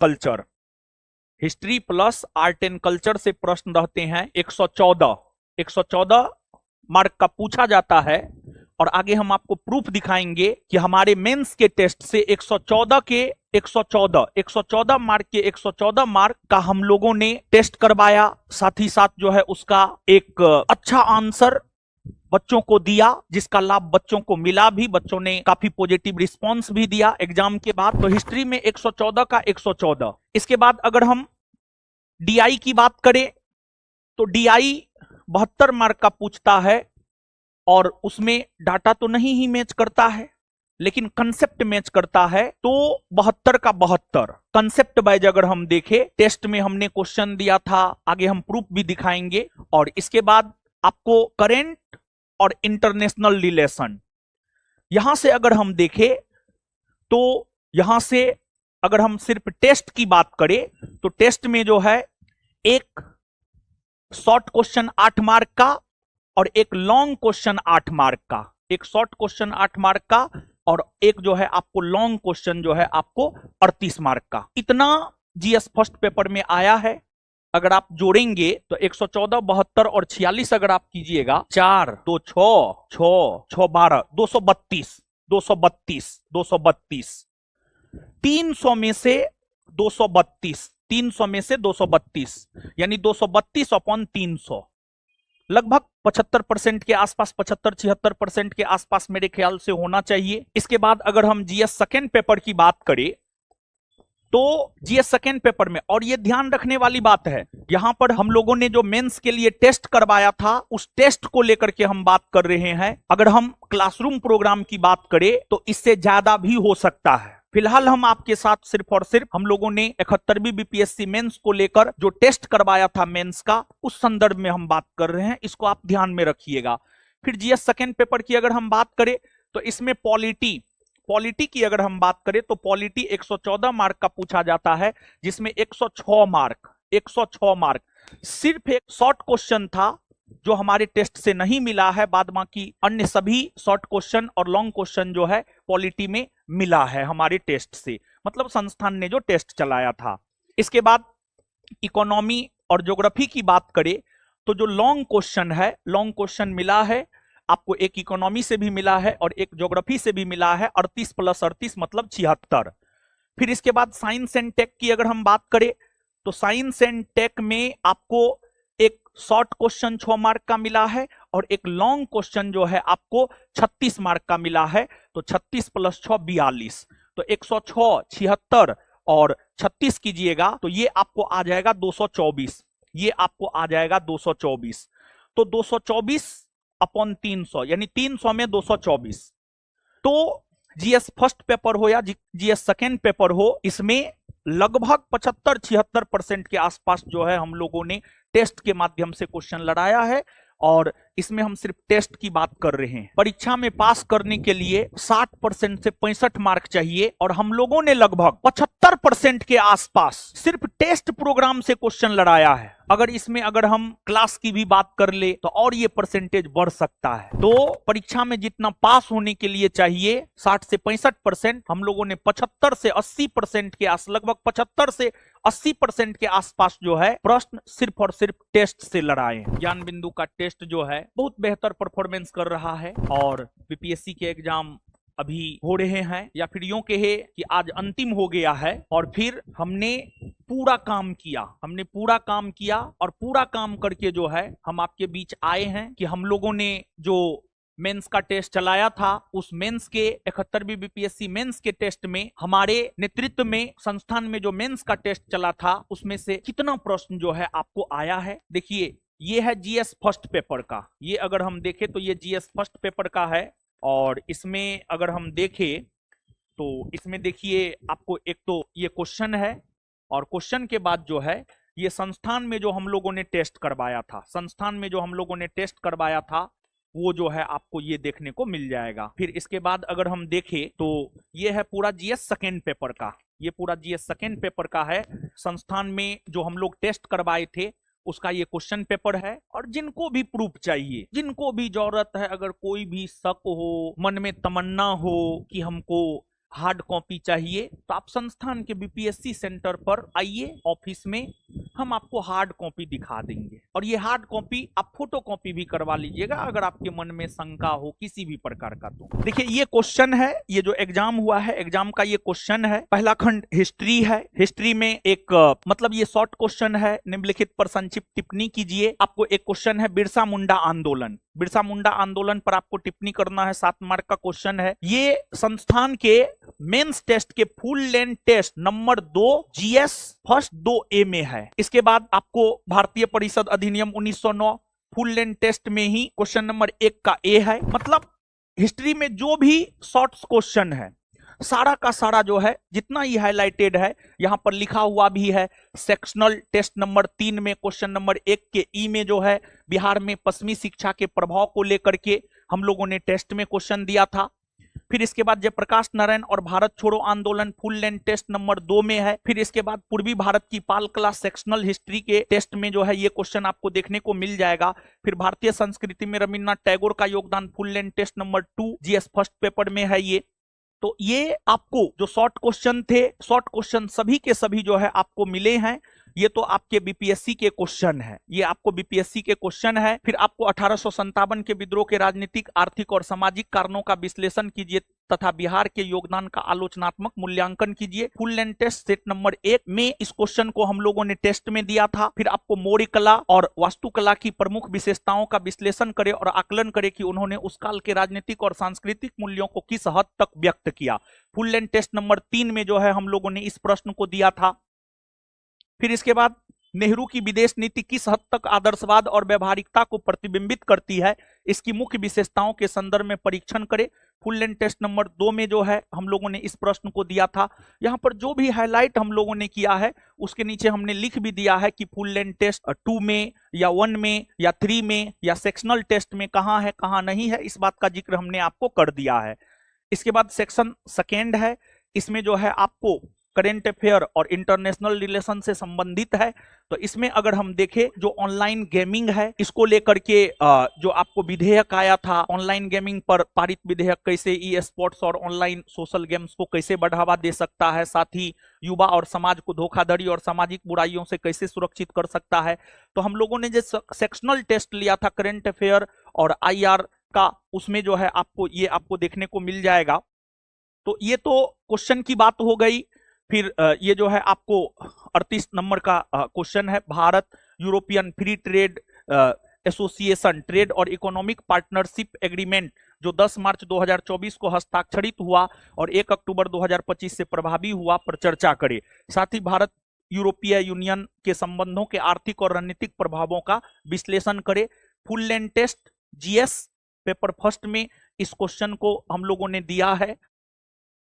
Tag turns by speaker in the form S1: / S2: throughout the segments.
S1: Culture. History plus art and culture से प्रश्न रहते हैं 114 मार्क का पूछा जाता है। और आगे हम आपको प्रूफ दिखाएंगे कि हमारे मेंस के टेस्ट से 114 मार्क के 114 मार्क का हम लोगों ने टेस्ट करवाया, साथ ही साथ जो है उसका एक अच्छा आंसर बच्चों को दिया, जिसका लाभ बच्चों को मिला भी। बच्चों ने काफी पॉजिटिव रिस्पांस भी दिया एग्जाम के बाद। तो हिस्ट्री में 114 का 114। इसके बाद अगर हम डीआई की बात करें तो डीआई 72 मार्क का पूछता है, और उसमें डाटा तो नहीं ही मैच करता है लेकिन कंसेप्ट मैच करता है। तो 72 का 72 कंसेप्ट वाइज अगर हम देखें, टेस्ट में हमने क्वेश्चन दिया था, आगे हम प्रूफ भी दिखाएंगे। और इसके बाद आपको करेंट और इंटरनेशनल रिलेशन, यहां से अगर हम देखें तो यहां से अगर हम सिर्फ टेस्ट की बात करें तो टेस्ट में जो है एक शॉर्ट क्वेश्चन 8 मार्क का और एक लॉन्ग क्वेश्चन 8 मार्क का, एक शॉर्ट क्वेश्चन 8 मार्क का और एक जो है आपको लॉन्ग क्वेश्चन जो है आपको 38 मार्क का। इतना जीएस फर्स्ट पेपर में आया है। अगर आप जोड़ेंगे तो 114, 72 और 46 अगर आप कीजिएगा, 4 2 6 6 6 12 232 232 232 300 में से 232 300 में से 232 यानी 232 अपॉन 300, लगभग 75% के आसपास, 75-76% के आसपास मेरे ख्याल से होना चाहिए। इसके बाद अगर हम जीएस सेकेंड पेपर की बात करें तो जीएस सेकेंड पेपर में, और ये ध्यान रखने वाली बात है, यहां पर हम लोगों ने जो मेंस के लिए टेस्ट करवाया था उस टेस्ट को लेकर के हम बात कर रहे हैं। अगर हम क्लासरूम प्रोग्राम की बात करें तो इससे ज्यादा भी हो सकता है। फिलहाल हम आपके साथ सिर्फ और सिर्फ हम लोगों ने 71वीं बीपीएससी मेंस को लेकर जो टेस्ट करवाया था मेंस का, उस संदर्भ में हम बात कर रहे हैं, इसको आप ध्यान में रखिएगा। फिर जीएस सेकेंड पेपर की अगर हम बात करें तो इसमें पॉलिटी की अगर हम बात करें तो पॉलिटी 114 मार्क का पूछा जाता है, जिसमें 106 मार्क सिर्फ एक शॉर्ट क्वेश्चन था जो हमारे टेस्ट से नहीं मिला है, बाद बाकी अन्य सभी शॉर्ट क्वेश्चन और लॉन्ग क्वेश्चन जो है पॉलिटी में मिला है हमारे टेस्ट से, मतलब संस्थान ने जो टेस्ट चलाया था। इसके बाद इकोनॉमी और ज्योग्राफी की बात करें तो जो लॉन्ग क्वेश्चन है, लॉन्ग क्वेश्चन मिला है आपको, एक इकोनॉमी से भी मिला है और एक ज्योग्राफी से भी मिला है, 38 + 38 मतलब 76। फिर इसके बाद साइंस एंड टेक की अगर हम बात करें तो साइंस एंड टेक में आपको एक शॉर्ट क्वेश्चन 6 मार्क का मिला है और एक लॉन्ग क्वेश्चन जो है आपको 36 मार्क का मिला है। तो 36 + 6 42, तो 106, 76 और 36 कीजिएगा तो ये आपको आ जाएगा 224, ये आपको आ जाएगा 224। तो 224 अपॉन 300 यानी 300 में 224। तो जीएस फर्स्ट पेपर हो या जीएस सेकेंड पेपर हो, इसमें लगभग 75-76% के आसपास जो है हम लोगों ने टेस्ट के माध्यम से क्वेश्चन लड़ाया है। और इसमें हम सिर्फ टेस्ट की बात कर रहे हैं। परीक्षा में पास करने के लिए 60% से 65 मार्क चाहिए और हम लोगों ने लगभग 75% के आसपास सिर्फ टेस्ट प्रोग्राम से क्वेश्चन लड़ाया है। अगर इसमें अगर हम क्लास की भी बात कर ले तो और ये परसेंटेज बढ़ सकता है। तो परीक्षा में जितना पास होने के लिए चाहिए 60 से 65%, हम लोगों ने 75 से 80% के आस, लगभग 75 से 80% के आसपास जो है प्रश्न सिर्फ और सिर्फ टेस्ट से लड़ाए। ज्ञान बिंदु का टेस्ट जो है बहुत बेहतर परफॉर्मेंस कर रहा है और बीपीएससी के एग्जाम अभी हो रहे हैं, या फिर यूं कहे कि आज अंतिम हो गया है। और फिर हमने पूरा काम किया, और पूरा काम करके जो है हम आपके बीच आए हैं कि हम लोगों ने जो मेंस का टेस्ट चलाया था, उस मेंस के 71वीं बीपीएससी मेंस के टेस्ट में हमारे नेतृत्व में संस्थान में जो मेंस का टेस्ट चला था उसमें से कितना प्रश्न जो है आपको आया है। देखिए ये है जीएस फर्स्ट पेपर का, ये अगर हम देखें तो ये जीएस फर्स्ट पेपर का है। और इसमें अगर हम देखें तो इसमें देखिए आपको एक तो ये क्वेश्चन है और क्वेश्चन के बाद जो है ये संस्थान में जो हम लोगों ने टेस्ट करवाया था, वो जो है आपको ये देखने को मिल जाएगा। फिर इसके बाद अगर हम देखें तो ये है पूरा जीएस सेकेंड पेपर का, ये पूरा जीएस सेकेंड पेपर का है। संस्थान में जो हम लोग टेस्ट करवाए थे उसका ये क्वेश्चन पेपर है। और जिनको भी प्रूफ चाहिए, जिनको भी जरूरत है, अगर कोई भी शक हो, मन में तमन्ना हो कि हमको हार्ड कॉपी चाहिए तो आप संस्थान के बीपीएससी सेंटर पर आइए ऑफिस में, हम आपको हार्ड कॉपी दिखा देंगे। और ये हार्ड कॉपी आप फोटो कॉपी भी करवा लीजिएगा अगर आपके मन में शंका हो किसी भी प्रकार का। तो देखिए ये क्वेश्चन है, ये जो एग्जाम हुआ है एग्जाम का ये क्वेश्चन है। पहला खंड हिस्ट्री है। हिस्ट्री में एक मतलब ये शॉर्ट क्वेश्चन है, निम्नलिखित पर संक्षिप्त टिप्पणी कीजिए। आपको एक क्वेश्चन है बिरसा मुंडा आंदोलन, बिरसा मुंडा आंदोलन पर आपको टिप्पणी करना है, 7 मार्क का क्वेश्चन है। ये संस्थान के मेंस टेस्ट के full length test number 2 GS first 2A में है। इसके बाद आपको भारतीय परिषद अधिनियम 1909 फुल लेंथ टेस्ट में ही क्वेश्चन नंबर 1 का ए है। मतलब हिस्ट्री में जो भी शॉर्ट क्वेश्चन है सारा का सारा जो है जितना ही हाईलाइटेड है यहां पर लिखा हुआ भी है। सेक्शनल टेस्ट नंबर 3 में क्वेश्चन नंबर 1 के ई में जो है बिहार में पश्चिमी शिक्षा के प्रभाव को लेकर के हम लोगों ने टेस्ट में क्वेश्चन दिया था। फिर इसके बाद जयप्रकाश नारायण और भारत छोड़ो आंदोलन फुल लेंथ टेस्ट नंबर 2 में है। फिर इसके बाद पूर्वी भारत की पाल कला सेक्शनल हिस्ट्री के टेस्ट में जो है ये क्वेश्चन आपको देखने को मिल जाएगा। फिर भारतीय संस्कृति में रविन्द्रनाथ टैगोर का योगदान full length test number 2 GS first paper में है ये। तो ये आपको जो शॉर्ट क्वेश्चन थे, शॉर्ट क्वेश्चन सभी के सभी जो है आपको मिले हैं। ये तो आपके बीपीएससी के क्वेश्चन है, ये आपको बीपीएससी के क्वेश्चन है। फिर आपको 1857 के विद्रोह के राजनीतिक, आर्थिक और सामाजिक कारणों का विश्लेषण कीजिए तथा बिहार के योगदान का आलोचनात्मक मूल्यांकन कीजिए। Full length test set number 1 में इस क्वेश्चन को हम लोगों ने टेस्ट में दिया था। फिर आपको मौर्य कला और वास्तुकला की प्रमुख विशेषताओं का विश्लेषण करें और आकलन करें कि उन्होंने उस काल के राजनीतिक और सांस्कृतिक मूल्यों को किस हद तक व्यक्त किया। फुल लेंथ टेस्ट नंबर 3 में जो है हम लोगों ने इस प्रश्न को दिया था। फिर इसके बाद नेहरू की विदेश नीति किस हद तक आदर्शवाद और व्यवहारिकता को प्रतिबिंबित करती है, इसकी मुख्य विशेषताओं के संदर्भ में परीक्षण करें। फुल लेंथ टेस्ट नंबर 2 में जो है हम लोगों ने इस प्रश्न को दिया था। यहां पर जो भी हाईलाइट हम लोगों ने किया है उसके नीचे हमने लिख भी दिया है कि फुल लेंथ टेस्ट 2 में या 1 में या 3 में या सेक्शनल टेस्ट में कहां है कहां नहीं है, इस बात का जिक्र हमने आपको कर दिया है। इसके बाद सेक्शन सेकेंड है, इसमें जो है आपको करेंट अफेयर और इंटरनेशनल रिलेशन से संबंधित है। तो इसमें अगर हम देखें जो ऑनलाइन गेमिंग है इसको लेकर के जो आपको विधेयक आया था, ऑनलाइन गेमिंग पर पारित विधेयक कैसे ई स्पोर्ट्स और ऑनलाइन सोशल गेम्स को कैसे बढ़ावा दे सकता है, साथ ही युवा और समाज को धोखाधड़ी और सामाजिक बुराइयों से कैसे सुरक्षित कर सकता है। तो हम लोगों ने जो सेक्शनल टेस्ट लिया था करेंट अफेयर और IR का, उसमें जो है आपको ये आपको देखने को मिल जाएगा। तो ये तो क्वेश्चन की बात हो गई। फिर ये जो है आपको 38 नंबर का क्वेश्चन है, Bharat European free trade association trade और इकोनॉमिक पार्टनरशिप एग्रीमेंट जो 10 मार्च 2024 को हस्ताक्षरित हुआ और 1 अक्टूबर 2025 से प्रभावी हुआ पर चर्चा करें। साथ ही भारत यूरोपीय यूनियन के संबंधों के आर्थिक और रणनीतिक प्रभावों का विश्लेषण करें। Full length test GS paper first में इस क्वेश्चन को हम लोगों ने दिया है।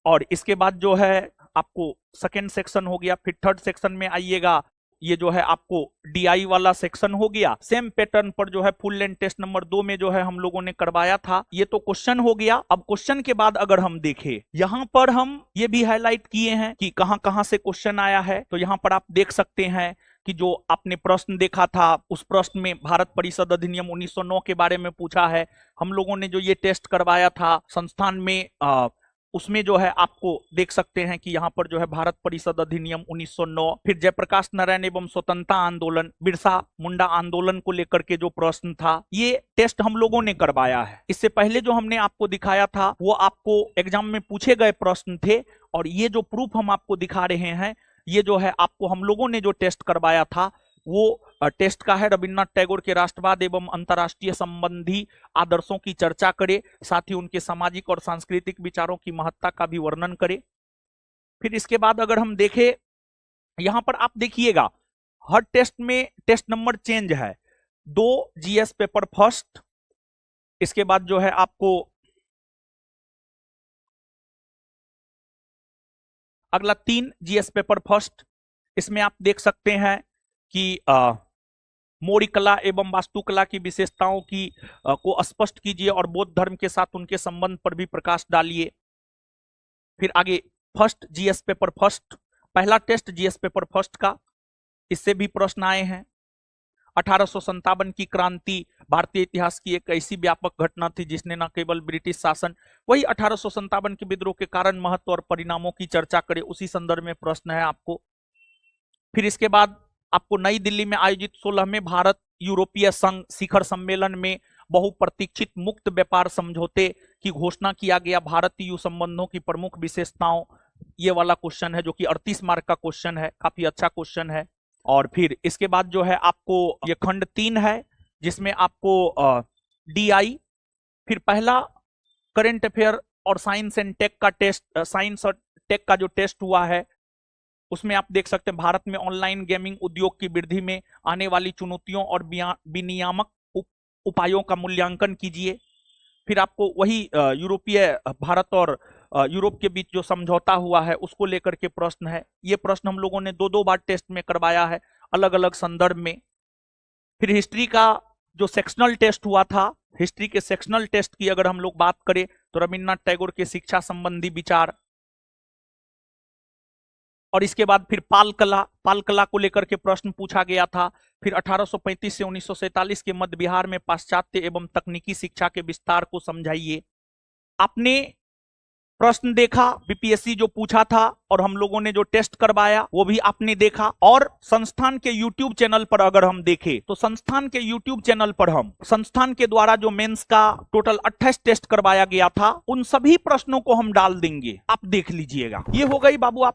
S1: और इसके बाद जो है आपको सेकेंड सेक्शन हो गया। फिर थर्ड सेक्शन में आइएगा, ये जो है आपको DI वाला सेक्शन हो गया। सेम पैटर्न पर जो है फुल लेंथ टेस्ट नंबर 2 में जो है हम लोगों ने करवाया था। ये तो क्वेश्चन हो गया। अब क्वेश्चन के बाद अगर हम देखें, यहां पर हम ये भी हाईलाइट किए हैं कि कहां कहां से क्वेश्चन आया है। तो यहां पर आप देख सकते हैं कि जो आपने प्रश्न देखा था उस प्रश्न में भारत परिषद अधिनियम 1909 के बारे में पूछा है। हम लोगों ने जो ये टेस्ट करवाया था संस्थान में उसमें जो है आपको देख सकते हैं कि यहाँ पर जो है भारत परिषद अधिनियम 1909, फिर जयप्रकाश नारायण एवं स्वतंत्रता आंदोलन, बिरसा मुंडा आंदोलन को लेकर के जो प्रश्न था ये टेस्ट हम लोगों ने करवाया है। इससे पहले जो हमने आपको दिखाया था वो आपको एग्जाम में पूछे गए प्रश्न थे, और ये जो प्रूफ हम आपको दिखा रहे हैं ये जो है आपको हम लोगों ने जो टेस्ट करवाया था वो टेस्ट का है। रविन्द्रनाथ टैगोर के राष्ट्रवाद एवं अंतर्राष्ट्रीय संबंधी आदर्शों की चर्चा करे, साथ ही उनके सामाजिक और सांस्कृतिक विचारों की महत्ता का भी वर्णन करे। फिर इसके बाद अगर हम देखें, यहां पर आप देखिएगा हर टेस्ट में टेस्ट नंबर चेंज है। 2 GS पेपर फर्स्ट, इसके बाद जो है आपको अगला 3 GS पेपर फर्स्ट। इसमें आप देख सकते हैं कि मौर्य कला एवं वास्तुकला की विशेषताओं की को स्पष्ट कीजिए और बौद्ध धर्म के साथ उनके संबंध पर भी प्रकाश डालिए। फिर आगे फर्स्ट GS पेपर फर्स्ट, पहला टेस्ट GS पेपर फर्स्ट का, इससे भी प्रश्न आए हैं। 1857 की क्रांति भारतीय इतिहास की एक ऐसी व्यापक घटना थी जिसने न केवल ब्रिटिश शासन, वही 1857 के विद्रोह के कारण, महत्व और परिणामों की चर्चा करे, उसी संदर्भ में प्रश्न है आपको। फिर इसके बाद आपको नई दिल्ली में आयोजित 16वें भारत यूरोपीय संघ शिखर सम्मेलन में बहुप्रतीक्षित मुक्त व्यापार समझौते की घोषणा किया गया। भारत EU संबंधों की प्रमुख विशेषताओं, ये वाला क्वेश्चन है जो कि 38 मार्क का क्वेश्चन है, काफी अच्छा क्वेश्चन है। और फिर इसके बाद जो है आपको ये खंड 3 है जिसमें आपको DI, फिर पहला करंट अफेयर और साइंस एंड टेक का टेस्ट, साइंस और टेक का जो टेस्ट हुआ है उसमें आप देख सकते हैं भारत में ऑनलाइन गेमिंग उद्योग की वृद्धि में आने वाली चुनौतियों और विनियामक उपायों का मूल्यांकन कीजिए। फिर आपको वही यूरोपीय भारत और यूरोप के बीच जो समझौता हुआ है उसको लेकर के प्रश्न है। ये प्रश्न हम लोगों ने 2-2 बार टेस्ट में करवाया है अलग अलग संदर्भ में। फिर हिस्ट्री का जो सेक्शनल टेस्ट हुआ था, हिस्ट्री के सेक्शनल टेस्ट की अगर हम लोग बात करें तो रविन्द्रनाथ टैगोर के शिक्षा संबंधी विचार, और इसके बाद फिर पाल कला को लेकर के प्रश्न पूछा गया था। फिर 1835 से 1947 के मध्य बिहार में पाश्चात्य एवं तकनीकी शिक्षा के विस्तार को समझाइए। आपने प्रश्न देखा बीपीएससी जो पूछा था और हम लोगों ने जो टेस्ट करवाया वो भी आपने देखा। और संस्थान के यूट्यूब चैनल पर अगर हम देखें तो संस्थान के यूट्यूब चैनल पर हम संस्थान के द्वारा जो मेंस का टोटल 28 टेस्ट करवाया गया था उन सभी प्रश्नों को हम डाल देंगे, आप देख लीजिएगा। ये हो गई बाबू आप